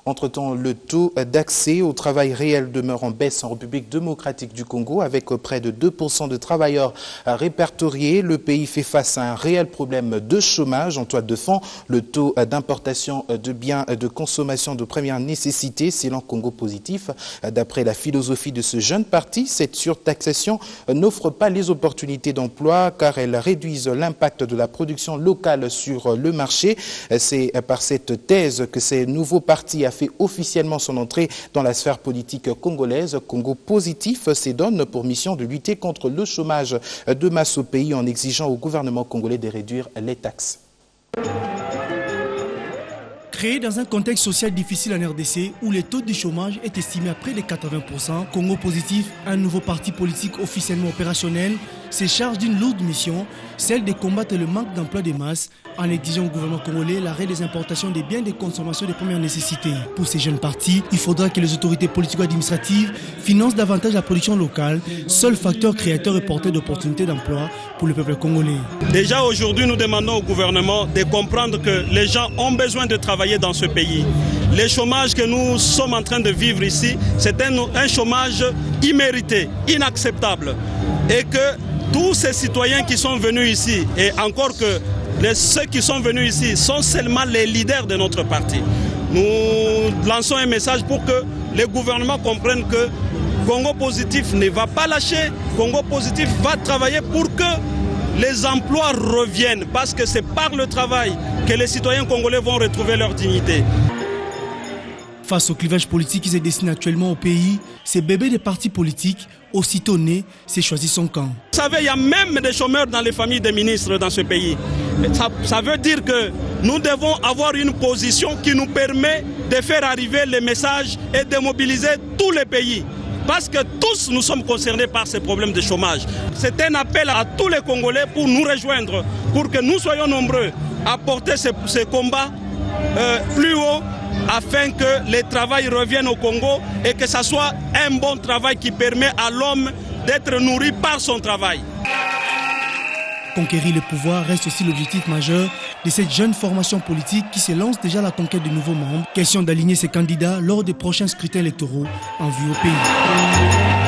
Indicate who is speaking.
Speaker 1: Entre-temps, le taux d'accès au travail réel demeure en baisse en République démocratique du Congo, avec près de 2% de travailleurs répertoriés. Le pays fait face à un réel problème de chômage. En toile de fond, le taux d'importation de biens de consommation de première nécessité, selon Congo Positif. D'après la philosophie de ce jeune parti, cette surtaxation n'offre pas les opportunités d'emploi car elle réduise l'impact de la production locale sur le marché. C'est par cette thèse que ces nouveaux partis a fait officiellement son entrée dans la sphère politique congolaise. Congo Positif se donne pour mission de lutter contre le chômage de masse au pays en exigeant au gouvernement congolais de réduire les taxes.
Speaker 2: Créé dans un contexte social difficile en RDC où le taux de chômage est estimé à près de 80%, Congo Positif, un nouveau parti politique officiellement opérationnel, se charge d'une lourde mission, celle de combattre le manque d'emploi de masse en exigeant au gouvernement congolais l'arrêt des importations des biens de consommation de première nécessité. Pour ces jeunes partis, il faudra que les autorités politico-administratives financent davantage la production locale, seul facteur créateur et porteur d'opportunités d'emploi pour le peuple congolais.
Speaker 3: Déjà aujourd'hui, nous demandons au gouvernement de comprendre que les gens ont besoin de travailler dans ce pays. Le chômage que nous sommes en train de vivre ici, c'est un chômage immérité, inacceptable. Et que tous ces citoyens qui sont venus ici, et encore que ceux qui sont venus ici sont seulement les leaders de notre parti. Nous lançons un message pour que le gouvernement comprenne que Congo Positif ne va pas lâcher. Congo Positif va travailler pour que les emplois reviennent, parce que c'est par le travail que les citoyens congolais vont retrouver leur dignité.
Speaker 2: Face au clivage politique qui se dessine actuellement au pays, ces bébés des partis politiques, aussitôt nés, s'est choisi son camp.
Speaker 3: Vous savez, il y a même des chômeurs dans les familles des ministres dans ce pays. Ça veut dire que nous devons avoir une position qui nous permet de faire arriver les messages et de mobiliser tous les pays. Parce que tous nous sommes concernés par ces problèmes de chômage. C'est un appel à tous les Congolais pour nous rejoindre, pour que nous soyons nombreux à porter ce combat plus haut, afin que le travail revienne au Congo et que ce soit un bon travail qui permet à l'homme d'être nourri par son travail.
Speaker 2: Conquérir le pouvoir reste aussi l'objectif majeur de cette jeune formation politique qui se lance déjà à la conquête de nouveaux membres. Question d'aligner ses candidats lors des prochains scrutins électoraux en vue au pays.